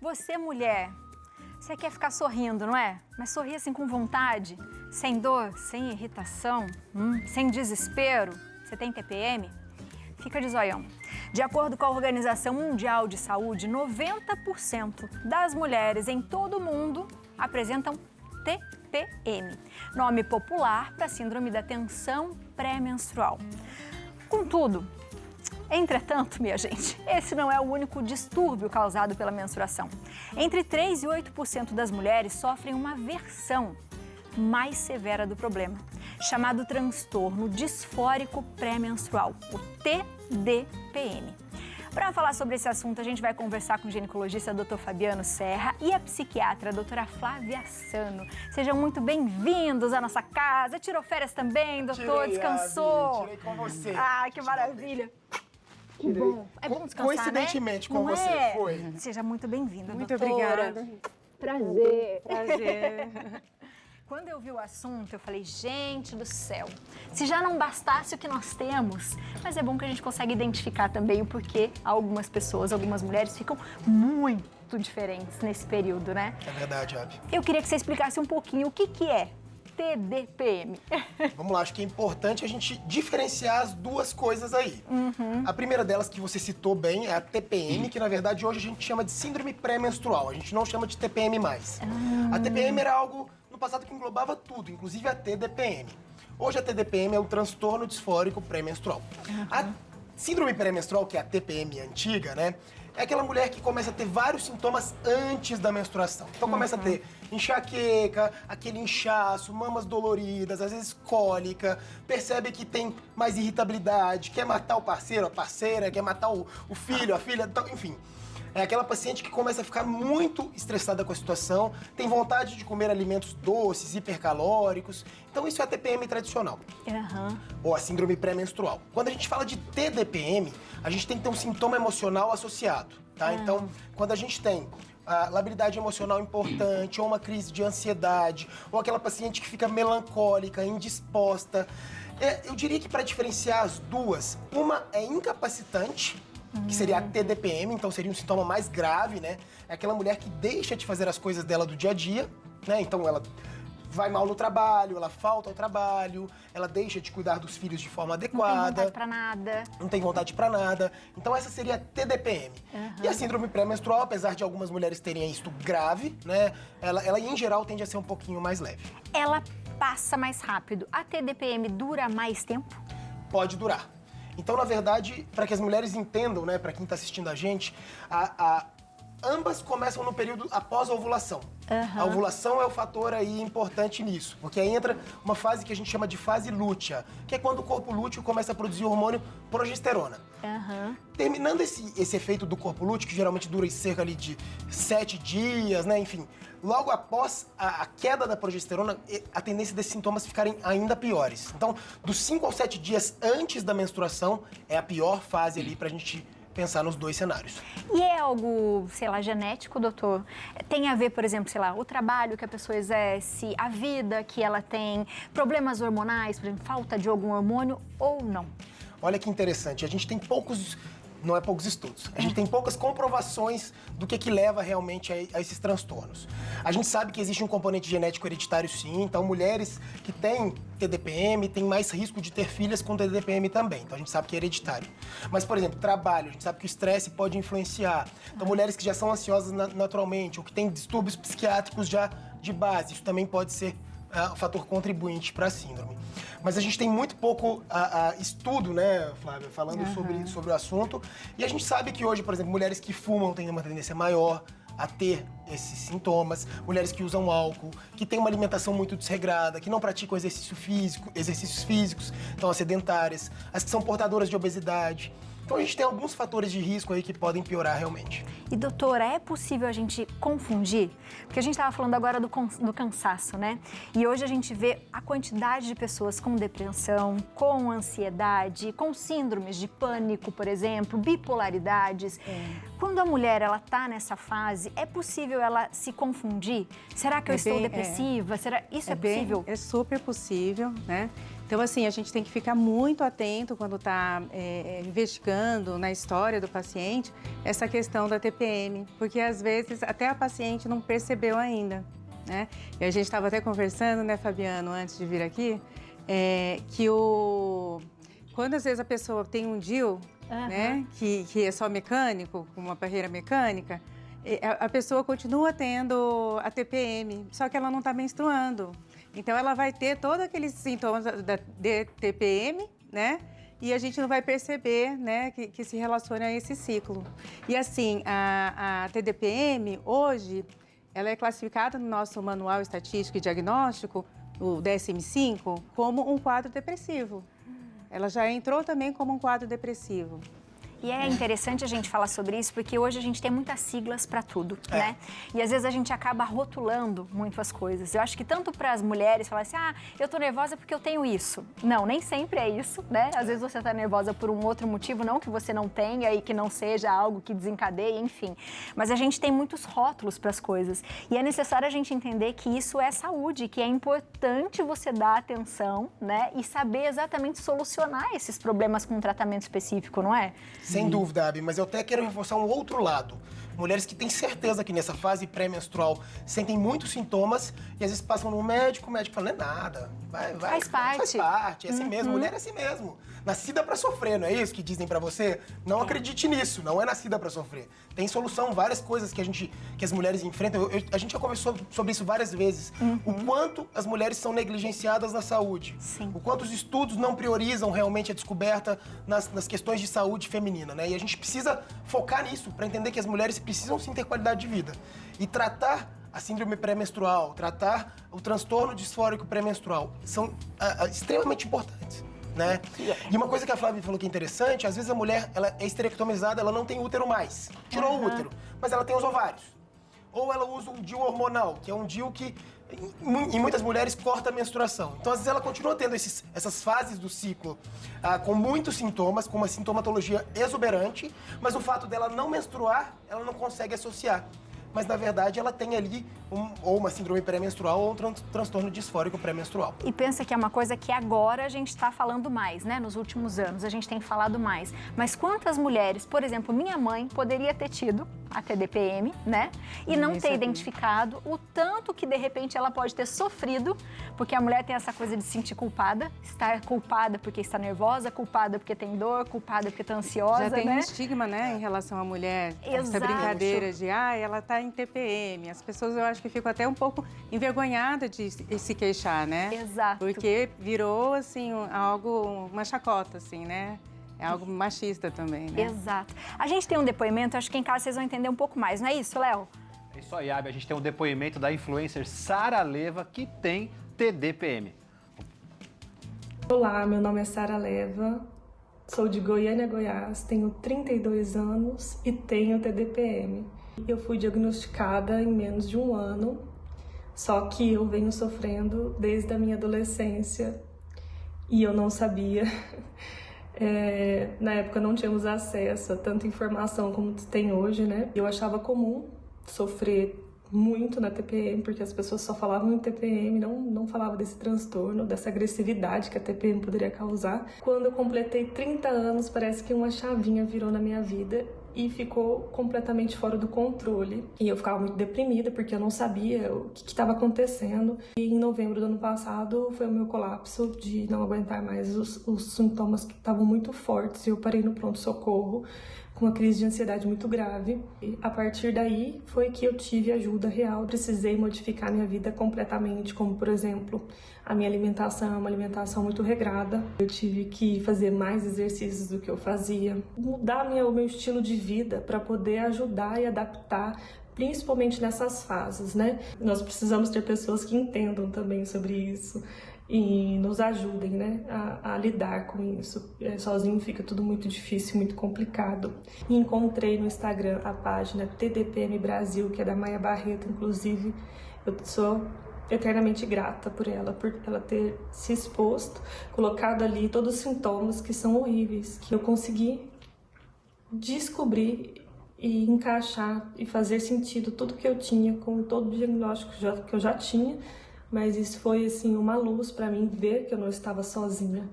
Você, mulher, você quer ficar sorrindo, não é? Mas sorrir assim com vontade, sem dor, sem irritação, sem desespero. Você tem TPM? Fica de zoião. De acordo com a Organização Mundial de Saúde, 90% das mulheres em todo o mundo apresentam TPM, nome popular para síndrome da tensão pré-menstrual. Contudo, entretanto, minha gente, esse não é o único distúrbio causado pela menstruação. Entre 3 e 8% das mulheres sofrem uma versão mais severa do problema, chamado transtorno disfórico pré-menstrual, o TDPM. Para falar sobre esse assunto, a gente vai conversar com o ginecologista Dr. Fabiano Serra e a psiquiatra doutora Flávia Sano. Sejam muito bem-vindos à nossa casa. Tirou férias também, doutor? Descansou? Tirei com você. Ah, que maravilha. Que bom. É bom descansar, Coincidentemente, né? com Não você, é? foi. Seja muito bem-vinda, Muito doutora. obrigada. Prazer. Prazer. Quando eu vi o assunto, eu falei, gente do céu, se já não bastasse o que nós temos, mas é bom que a gente consegue identificar também o porquê algumas pessoas, algumas mulheres ficam muito diferentes nesse período, né? É verdade, Abi. Eu queria que você explicasse um pouquinho o que é TDPM. Vamos lá, acho que é importante a gente diferenciar as duas coisas aí. A primeira delas, que você citou bem, é a TPM, que na verdade hoje a gente chama de síndrome pré-menstrual. A gente não chama de TPM mais. A TPM era algo no passado que englobava tudo, inclusive a TDPM. Hoje a TDPM é o transtorno disfórico pré-menstrual. A síndrome pré-menstrual, que é a TPM antiga, né? É aquela mulher que começa a ter vários sintomas antes da menstruação. Então começa a ter enxaqueca, aquele inchaço, mamas doloridas, às vezes cólica, percebe que tem mais irritabilidade, quer matar o parceiro, a parceira, quer matar o filho, a filha, então, enfim. É aquela paciente que começa a ficar muito estressada com a situação, tem vontade de comer alimentos doces, hipercalóricos. Então isso é a TPM tradicional. Ou a síndrome pré-menstrual. Quando a gente fala de TDPM, a gente tem que ter um sintoma emocional associado, tá? Então, quando a gente tem a labilidade emocional importante, ou uma crise de ansiedade, ou aquela paciente que fica melancólica, indisposta, eu diria que para diferenciar as duas, uma é incapacitante, que seria a TDPM, então seria um sintoma mais grave, né? É aquela mulher que deixa de fazer as coisas dela do dia a dia, né? Então ela vai mal no trabalho, ela falta ao trabalho, ela deixa de cuidar dos filhos de forma adequada. Não tem vontade pra nada. Não tem vontade pra nada. Então essa seria a TDPM. E a síndrome pré-menstrual, apesar de algumas mulheres terem isto grave, né? Ela em geral tende a ser um pouquinho mais leve. Ela passa mais rápido. A TDPM dura mais tempo? Pode durar. Então, na verdade, para que as mulheres entendam, né, para quem está assistindo a gente, ambas começam no período após a ovulação. A ovulação é o fator aí importante nisso, porque aí entra uma fase que a gente chama de fase lútea, que é quando o corpo lúteo começa a produzir o hormônio progesterona. Terminando esse efeito do corpo lúteo, que geralmente dura cerca ali de 7 dias, né, enfim, logo após a queda da progesterona, a tendência desses sintomas ficarem ainda piores. Então, dos 5 aos 7 dias antes da menstruação, é a pior fase ali pra gente pensar nos dois cenários. E é algo, sei lá, genético, doutor? Tem a ver, por exemplo, sei lá, o trabalho que a pessoa exerce, a vida que ela tem, problemas hormonais, por exemplo, falta de algum hormônio ou não? Olha que interessante, a gente tem poucos estudos. A gente tem poucas comprovações do que leva realmente a esses transtornos. A gente sabe que existe um componente genético hereditário, sim. Então, mulheres que têm TDPM têm mais risco de ter filhas com TDPM também. Então, a gente sabe que é hereditário. Mas, por exemplo, trabalho. A gente sabe que o estresse pode influenciar. Então, mulheres que já são ansiosas naturalmente ou que têm distúrbios psiquiátricos já de base, isso também pode ser um fator contribuinte para a síndrome. Mas a gente tem muito pouco estudo, né, Flávia, falando sobre o assunto. E a gente sabe que hoje, por exemplo, mulheres que fumam têm uma tendência maior a ter esses sintomas, mulheres que usam álcool, que têm uma alimentação muito desregrada, que não praticam exercícios físicos, então as sedentárias, as que são portadoras de obesidade. Então a gente tem alguns fatores de risco aí que podem piorar realmente. E doutora, é possível a gente confundir? Porque a gente estava falando agora do cansaço, né? E hoje a gente vê a quantidade de pessoas com depressão, com ansiedade, com síndromes de pânico, por exemplo, bipolaridades. Quando a mulher ela tá nessa fase, é possível ela se confundir? Será que eu estou depressiva? Será isso é possível? É super possível, né? Então, assim, a gente tem que ficar muito atento quando está investigando na história do paciente essa questão da TPM, porque às vezes até a paciente não percebeu ainda, né? E a gente estava até conversando, né, Fabiano, antes de vir aqui, quando às vezes a pessoa tem um DIU, né, que é só mecânico, com uma barreira mecânica, a pessoa continua tendo a TPM, só que ela não está menstruando. Então, ela vai ter todos aqueles sintomas de TPM, né? E a gente não vai perceber, né, que se relaciona a esse ciclo. E assim, a TDPM, hoje, ela é classificada no nosso Manual Estatístico e Diagnóstico, o DSM-5, como um quadro depressivo. Ela já entrou também como um quadro depressivo. E é interessante a gente falar sobre isso, porque hoje a gente tem muitas siglas para tudo, né? E às vezes a gente acaba rotulando muito as coisas. Eu acho que tanto para as mulheres falar assim, eu tô nervosa porque eu tenho isso. Não, nem sempre é isso, né? Às vezes você tá nervosa por um outro motivo, não que você não tenha e que não seja algo que desencadeie, enfim. Mas a gente tem muitos rótulos para as coisas. E é necessário a gente entender que isso é saúde, que é importante você dar atenção, né? E saber exatamente solucionar esses problemas com um tratamento específico, não é? Sem dúvida, Abi, mas eu até quero reforçar um outro lado. Mulheres que têm certeza que nessa fase pré-menstrual sentem muitos sintomas e às vezes passam no médico, o médico fala, não é nada, vai, faz parte. Faz parte, é assim mesmo, mulher é assim mesmo. Nascida pra sofrer, não é isso que dizem pra você? Não acredite nisso, não é nascida pra sofrer. Tem solução, várias coisas que as mulheres enfrentam. A gente já conversou sobre isso várias vezes. O quanto as mulheres são negligenciadas na saúde. Sim. O quanto os estudos não priorizam realmente a descoberta nas questões de saúde feminina, né? E a gente precisa focar nisso pra entender que as mulheres precisam sim ter qualidade de vida. E tratar a síndrome pré-menstrual, tratar o transtorno disfórico pré-menstrual são extremamente importantes. Né? E uma coisa que a Flávia falou que é interessante, às vezes a mulher ela é esterectomizada, ela não tem útero mais. Tirou o útero, mas ela tem os ovários. Ou ela usa um DIU hormonal, que é um DIU que, em muitas mulheres, corta a menstruação. Então, às vezes, ela continua tendo essas fases do ciclo com muitos sintomas, com uma sintomatologia exuberante, mas o fato dela não menstruar, ela não consegue associar. Mas, na verdade, ela tem ali ou uma síndrome pré-menstrual ou um transtorno disfórico pré-menstrual. E pensa que é uma coisa que agora a gente está falando mais, né? Nos últimos anos a gente tem falado mais. Mas quantas mulheres, por exemplo, minha mãe poderia ter tido a TDPM, né? E não ter identificado o tanto que, de repente, ela pode ter sofrido, porque a mulher tem essa coisa de se sentir culpada, estar culpada porque está nervosa, culpada porque tem dor, culpada porque está ansiosa, já tem né? um estigma, né, em relação à mulher. Exato. Essa brincadeira de, ela está em TPM. As pessoas, eu acho que ficam até um pouco envergonhadas de se queixar, né? Exato. Porque virou, assim, uma chacota, assim, né? É algo machista também, né? Exato. A gente tem um depoimento, acho que em casa vocês vão entender um pouco mais, não é isso, Léo? É isso aí, Abi. A gente tem um depoimento da influencer Sara Leva, que tem TDPM. Olá, meu nome é Sara Leva, sou de Goiânia, Goiás, tenho 32 anos e tenho TDPM. Eu fui diagnosticada em menos de um ano, só que eu venho sofrendo desde a minha adolescência e eu não sabia. Na época não tínhamos acesso a tanta informação como tem hoje, né? Eu achava comum sofrer muito na TPM, porque as pessoas só falavam em TPM, não falavam desse transtorno, dessa agressividade que a TPM poderia causar. Quando eu completei 30 anos, parece que uma chavinha virou na minha vida e ficou completamente fora do controle. E eu ficava muito deprimida, porque eu não sabia o que estava acontecendo. E em novembro do ano passado foi o meu colapso de não aguentar mais os sintomas que estavam muito fortes. E eu parei no pronto-socorro com uma crise de ansiedade muito grave. E a partir daí foi que eu tive ajuda real. Precisei modificar minha vida completamente, como por exemplo, a minha alimentação é uma alimentação muito regrada. Eu tive que fazer mais exercícios do que eu fazia, mudar o meu estilo de vida para poder ajudar e adaptar, principalmente nessas fases, né? Nós precisamos ter pessoas que entendam também sobre isso e nos ajudem, né, a lidar com isso. Sozinho fica tudo muito difícil, muito complicado. E encontrei no Instagram a página TDPM Brasil, que é da Maia Barreto, inclusive. Eu sou eternamente grata por ela ter se exposto, colocado ali todos os sintomas que são horríveis, que eu consegui descobrir e encaixar e fazer sentido tudo que eu tinha com todo o diagnóstico que eu já tinha, Mas isso foi, assim, uma luz para mim ver que eu não estava sozinha.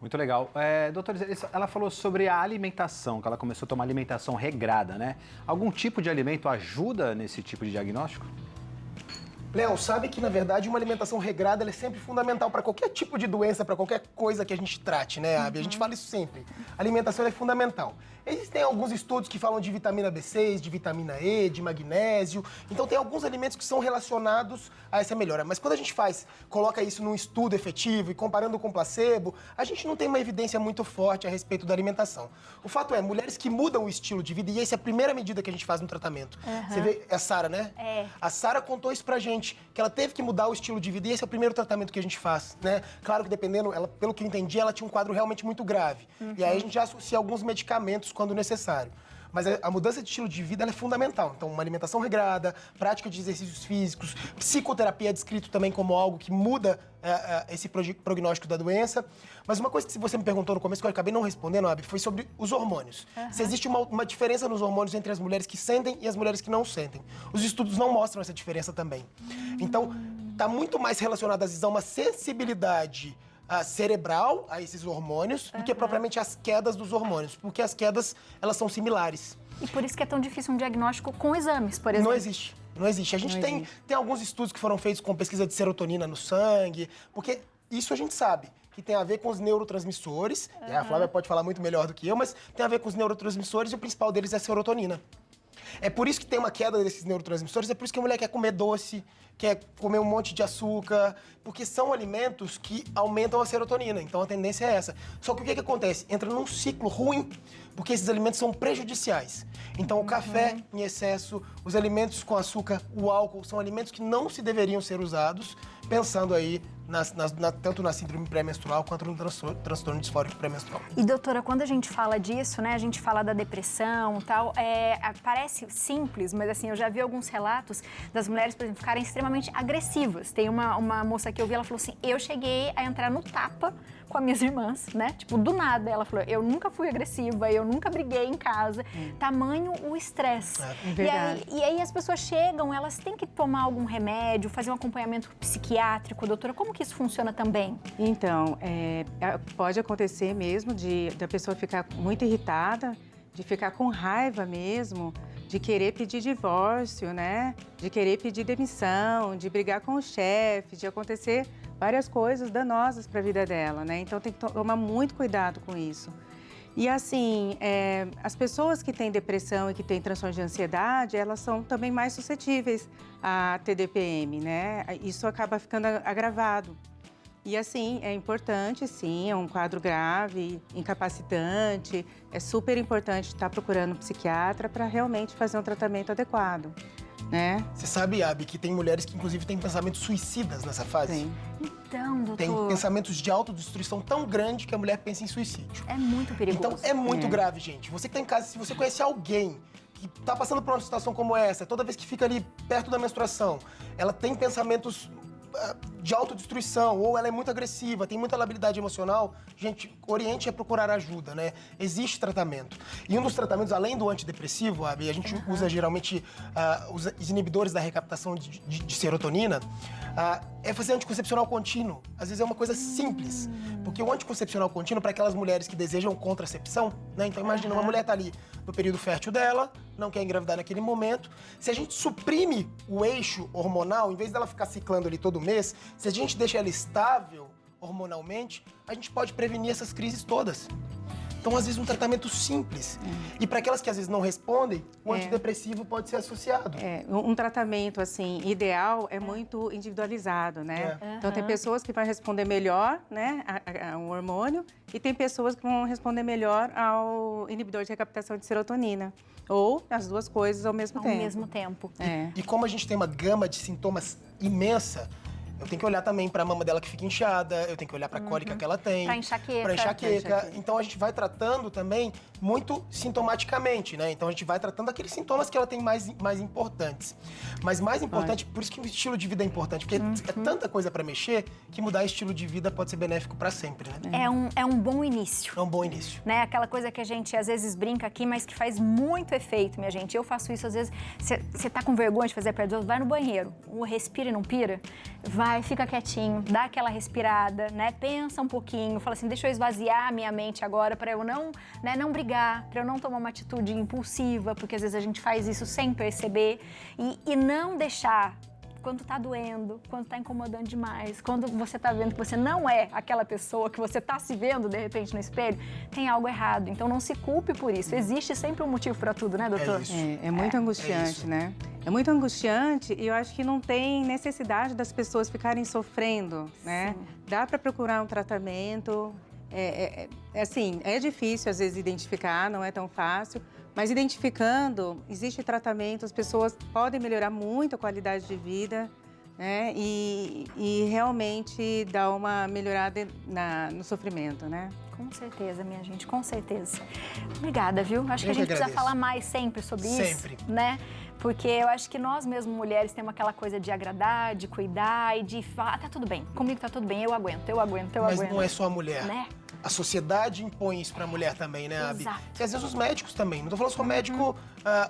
Muito legal. Doutora, ela falou sobre a alimentação, que ela começou a tomar alimentação regrada, né? Algum tipo de alimento ajuda nesse tipo de diagnóstico? Léo, sabe que, na verdade, uma alimentação regrada ela é sempre fundamental para qualquer tipo de doença, para qualquer coisa que a gente trate, né, Abby? A gente fala isso sempre. A alimentação é fundamental. Existem alguns estudos que falam de vitamina B6, de vitamina E, de magnésio. Então, tem alguns alimentos que são relacionados a essa melhora. Mas quando a gente coloca isso num estudo efetivo e comparando com placebo, a gente não tem uma evidência muito forte a respeito da alimentação. O fato é, mulheres que mudam o estilo de vida, e essa é a primeira medida que a gente faz no tratamento. Você vê, é a Sara, né? É. A Sara contou isso pra gente, que ela teve que mudar o estilo de vida, e esse é o primeiro tratamento que a gente faz, né? Claro que dependendo, pelo que eu entendi, ela tinha um quadro realmente muito grave. E aí a gente já associa alguns medicamentos quando necessário. Mas a mudança de estilo de vida ela é fundamental. Então, uma alimentação regrada, prática de exercícios físicos, psicoterapia é descrito também como algo que muda esse prognóstico da doença. Mas uma coisa que você me perguntou no começo, que eu acabei não respondendo, Abby, foi sobre os hormônios. Se existe uma diferença nos hormônios entre as mulheres que sentem e as mulheres que não sentem. Os estudos não mostram essa diferença também. Então, está muito mais relacionado, às vezes, a uma sensibilidade cerebral a esses hormônios do que propriamente as quedas dos hormônios, porque as quedas, elas são similares. E por isso que é tão difícil um diagnóstico com exames, por exemplo. Não existe. Não existe. A gente tem alguns estudos que foram feitos com pesquisa de serotonina no sangue, porque isso a gente sabe que tem a ver com os neurotransmissores, e a Flávia pode falar muito melhor do que eu, mas tem a ver com os neurotransmissores e o principal deles é a serotonina. É por isso que tem uma queda desses neurotransmissores, é por isso que a mulher quer comer doce, quer comer um monte de açúcar, porque são alimentos que aumentam a serotonina, então a tendência é essa. Só que o que acontece? Entra num ciclo ruim, porque esses alimentos são prejudiciais. Então o café em excesso, os alimentos com açúcar, o álcool, são alimentos que não se deveriam ser usados, pensando aí tanto na síndrome pré-menstrual quanto no transtorno disfórico pré-menstrual. E doutora, quando a gente fala disso, né, a gente fala da depressão e tal, parece simples, mas assim, eu já vi alguns relatos das mulheres, por exemplo, ficarem extremamente agressivas. Tem uma moça que eu vi, ela falou assim, eu cheguei a entrar no tapa com as minhas irmãs, né, tipo, do nada. Ela falou, eu nunca fui agressiva, eu nunca briguei em casa, tamanho o estresse. E aí as pessoas chegam, elas têm que tomar algum remédio, fazer um acompanhamento psiquiátrico, doutora, como que isso funciona também? Então, pode acontecer mesmo da pessoa ficar muito irritada, de ficar com raiva mesmo, de querer pedir divórcio, né? De querer pedir demissão, de brigar com o chefe, de acontecer várias coisas danosas para a vida dela, né? Então tem que tomar muito cuidado com isso. E assim, as pessoas que têm depressão e que têm transtorno de ansiedade, elas são também mais suscetíveis a TDPM, né? Isso acaba ficando agravado. E assim, é importante, sim, é um quadro grave, incapacitante, é super importante estar procurando um psiquiatra para realmente fazer um tratamento adequado, né? Você sabe, Abby, que tem mulheres que inclusive têm pensamentos suicidas nessa fase? Sim. Então, doutor... Tem pensamentos de autodestruição tão grande que a mulher pensa em suicídio. É muito perigoso. Então, é muito grave, gente. Você que tá em casa, se você conhece alguém que tá passando por uma situação como essa, toda vez que fica ali perto da menstruação, ela tem pensamentos de autodestruição, ou ela é muito agressiva, tem muita labilidade emocional, gente, oriente é procurar ajuda, né? Existe tratamento. E um dos tratamentos, além do antidepressivo, Abby, a gente usa geralmente os inibidores da recaptação de serotonina, é fazer anticoncepcional contínuo. Às vezes é uma coisa simples, porque o anticoncepcional contínuo, para aquelas mulheres que desejam contracepção, né? Então imagina, uma mulher tá ali no período fértil dela, não quer engravidar naquele momento. Se a gente suprime o eixo hormonal, em vez dela ficar ciclando ali todo mês, se a gente deixa ela estável hormonalmente, a gente pode prevenir essas crises todas. Então, às vezes, um tratamento simples. E para aquelas que às vezes não respondem, o antidepressivo pode ser associado. Um tratamento, assim, ideal é muito individualizado, né? Então, tem pessoas que vão responder melhor, né, ao hormônio, e tem pessoas que vão responder melhor ao inibidor de recaptação de serotonina. Ou as duas coisas ao mesmo tempo. Ao mesmo tempo. E como a gente tem uma gama de sintomas imensa, Eu tenho que olhar também pra mama dela que fica inchada, eu tenho que olhar pra cólica que ela tem. Pra enxaqueca. Pra enxaqueca. Pra enxaqueca. Então a gente vai tratando também muito sintomaticamente, né? Então a gente vai tratando aqueles sintomas que ela tem mais importantes. Mas mais importante, por isso que o estilo de vida é importante, porque é tanta coisa pra mexer que mudar estilo de vida pode ser benéfico pra sempre, né? É um bom início. É um bom início. Né? Aquela coisa que a gente às vezes brinca aqui, mas que faz muito efeito, minha gente. Eu faço isso às vezes. Você tá com vergonha de fazer perto dos outros, vai no banheiro. Respira e não pira. Vai, fica quietinho, dá aquela respirada, né? Pensa um pouquinho, fala assim, deixa eu esvaziar a minha mente agora para eu não brigar, para eu não tomar uma atitude impulsiva, porque às vezes a gente faz isso sem perceber e não deixar. Quando tá doendo, quando tá incomodando demais, quando você tá vendo que você não é aquela pessoa que você tá se vendo, de repente, no espelho, tem algo errado. Então, não se culpe por isso. Existe sempre um motivo para tudo, né, doutor? É isso. É muito angustiante, né? É muito angustiante e eu acho que não tem necessidade das pessoas ficarem sofrendo, né? Dá para procurar um tratamento. Assim, é difícil às vezes identificar, não é tão fácil. Mas identificando, existe tratamento, as pessoas podem melhorar muito a qualidade de vida, né? E realmente dar uma melhorada no sofrimento, né? Com certeza, minha gente, com certeza. Obrigada, viu? Acho que a Eu que gente precisa agradeço. falar mais sempre sobre isso. Sempre. Né? Porque eu acho que nós mesmo, mulheres, temos aquela coisa de agradar, de cuidar e de falar, tá tudo bem, comigo tá tudo bem, eu aguento. Mas não é só a mulher. Né? A sociedade impõe isso pra mulher também, né, Abi? Exato. E às vezes os médicos também. Não tô falando só médico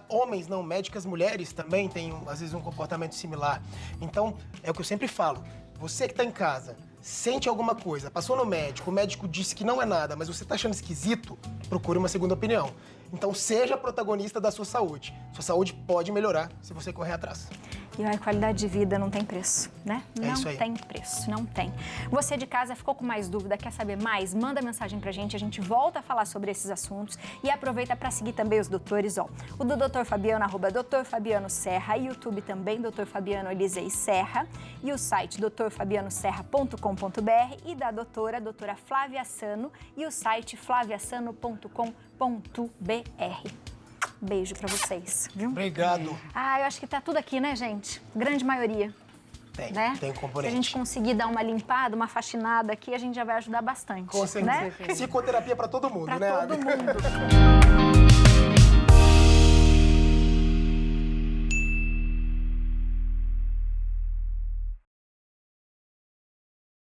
homens, não. Médicas mulheres também têm, às vezes, um comportamento similar. Então, é o que eu sempre falo. Você que tá em casa, sente alguma coisa, passou no médico, o médico disse que não é nada, mas você tá achando esquisito, procure uma segunda opinião. Então, seja protagonista da sua saúde. Sua saúde pode melhorar se você correr atrás. E a qualidade de vida não tem preço, né? É isso aí. Não tem preço, não tem. Você de casa ficou com mais dúvida, quer saber mais? Manda mensagem pra gente, a gente volta a falar sobre esses assuntos e aproveita para seguir também os doutores, ó. O do Dr. Fabiano, @Dr. Fabiano Serra, YouTube também, Dr. Fabiano Elisei Serra, e o site drfabianoserra.com.br e da doutora Flávia Sano, e o site flaviasano.com.br. Beijo pra vocês, viu? Obrigado. Eu acho que tá tudo aqui, né, gente? Grande maioria. Tem, Né? tem componente. Se a gente conseguir dar uma limpada, uma faxinada aqui, a gente já vai ajudar bastante. Com certeza. Né? Psicoterapia pra todo mundo, Pra né, todo Abi? mundo.